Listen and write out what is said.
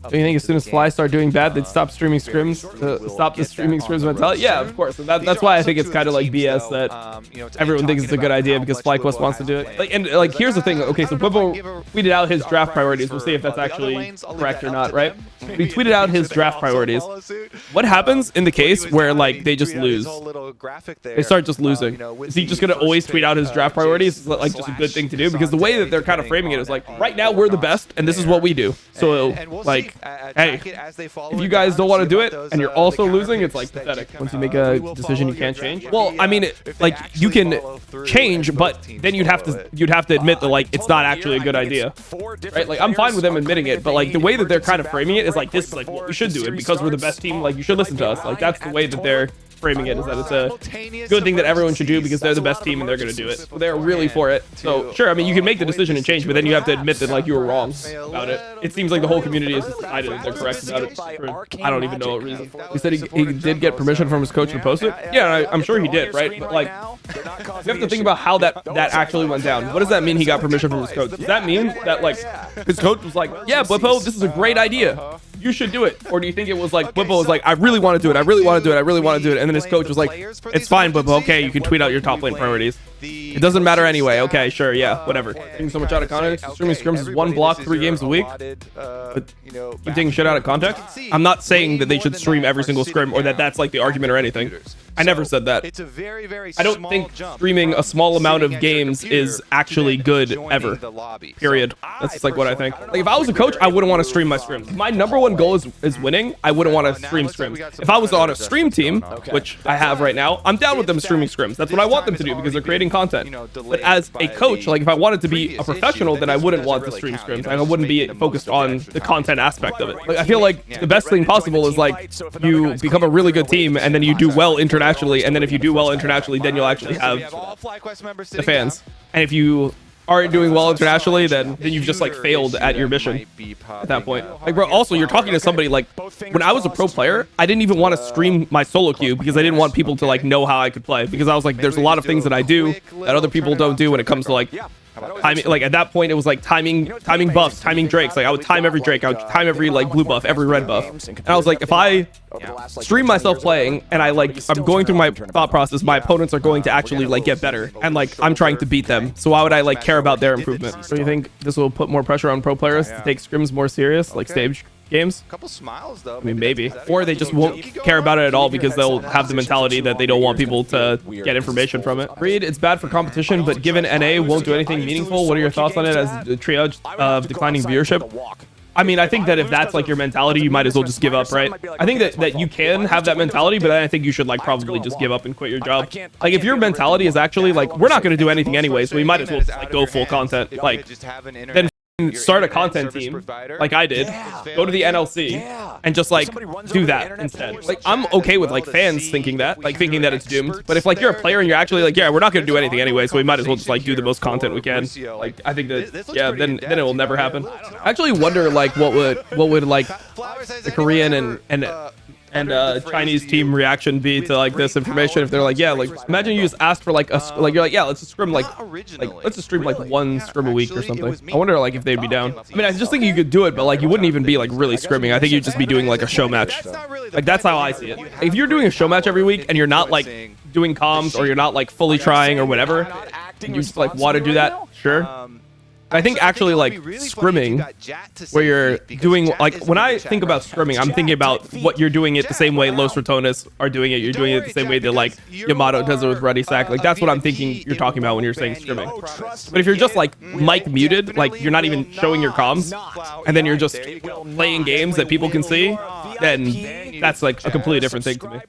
Do you think as soon as Fly start doing bad, they'd stop streaming scrims to stop the streaming scrims mentality? Yeah, of course. And that's why I think it's kind of like BS that everyone thinks it's a good idea because FlyQuest wants to do it. Like, and like, here's the thing. Okay, so Bwipo tweeted out his draft priorities. We'll see if that's actually correct or not, right? He tweeted out his draft priorities. What happens in the case where like they just lose? They start just losing. Is he just gonna always tweet out his draft priorities? Is that like just a good thing to do? Because the way that they're kind of framing it is like, right now we're the best, and this is what we do. So like, hey, if you guys don't want to do it and you're also losing, it's like pathetic. Once you make a decision you can't change. Well, I mean, like you can change, but then you'd have to admit that like it's not actually a good idea, right? Like I'm fine with them admitting it, but like the way that they're kind of framing it is like, this is like what we should do, and because we're the best team, like you should listen to us. Like that's the way that they're framing it, is that it's a good thing that everyone should do because they're the best team and they're going to do it. They're really for it. So sure, I mean, you can make the decision and change, but then you have to admit that like you were wrong about it. It seems like the whole community has decided that they're correct about it for I don't even know what reason. He said he did get permission from his coach to post it. Yeah, I'm sure he did, right? But like, you have to think about how that actually went down. What does that mean he got permission from his coach? Does that mean that like his coach was like, yeah, Bwipo, this is a great idea, you should do it? Or do you think it was like Bwipo was like, I really want to do it, I really want to do it, I really want to do it, and then his coach was like, it's fine, Bwipo, okay, you can tweet out your top lane priorities. It doesn't matter anyway. Okay, sure, yeah, whatever. Taking so much out of context. Streaming scrims is 1 block 3 games a week. But keep taking shit out of context. I'm not saying that they should stream every single scrim or that that's like the argument or anything. I never said that. I don't think streaming a small amount of games is actually good ever. Period. That's just like what I think. Like if I was a coach, I wouldn't want to stream my scrims. If my #1 goal is winning, I wouldn't want to stream scrims. If I was on a stream team, which I have right now, I'm down with them streaming scrims. That's what I want them to do because they're creating content. But as a coach, like if I wanted to be a professional, then I wouldn't want to stream scrims. I wouldn't be focused on the content aspect of it. Like I feel like the best thing possible is like you become a really good team and then you do well internationally, and then if you do well internationally, then you'll actually have the fans. And if you aren't doing well internationally, then you've just like failed at your mission at that point. Like bro, also you're talking to somebody like, when I was a pro player, I didn't even want to stream my solo queue because I didn't want people to like know how I could play, because I was like, there's a lot of things that I do that other people don't do when it comes to like timing. Like at that point it was like timing buffs, timing drakes. Like I would time every drake, I would time every like blue buff, every red buff, and I was like, if I stream myself playing and I'm going through my thought process, my opponents are going to actually like get better, and like I'm trying to beat them, so why would I like care about their improvement? So you think this will put more pressure on pro players to take scrims more serious, like stage games? Couple smiles though. I mean, maybe. Or they just won't care about it at all because they'll have the mentality that they don't want people to get information from it. Reed, it's bad for competition, but given NA won't do anything meaningful, what are your thoughts on it as a triage of declining viewership? I mean, I think that if that's like your mentality, you might as well just give up, right? I think that you can have that mentality, but I think you should like probably just give up and quit your job. Like if your mentality is actually like, we're not going to do anything anyway, so we might as well just, like go full content. Like then start a content team like I did, go to the NLC and just like do that instead. Like I'm okay with like fans thinking that it's doomed, but if like you're a player and you're actually like, yeah, we're not going to do anything anyway, so we might as well just like do the most content we can. Like I think that, yeah, then it will never happen. I actually wonder like what would like the Korean and Chinese team reaction be to like this information if they're like, yeah, like imagine you just asked for like like you're like, yeah, let's just scrim like let's just stream like 1 scrim a week or something. I wonder like if they'd be down. I mean, I just think you could do it, but like you wouldn't even be like really scrimming. I think you'd just be doing like a show match. Like that's how I see it. If you're doing a show match every week and you're not like doing comms or you're not like fully trying or whatever, and you just like want to do that, sure. I think actually like scrimming, where you're doing like, when I think about scrimming, I'm thinking about what you're doing it the same way Los Ratones are doing it. You're doing it the same way that like Yamato does it with Ready Sack. Like that's what I'm thinking you're talking about when you're saying scrimming. But if you're just like mic muted, like you're not even showing your comms, and then you're just playing games that people can see, then that's like a completely different thing to me.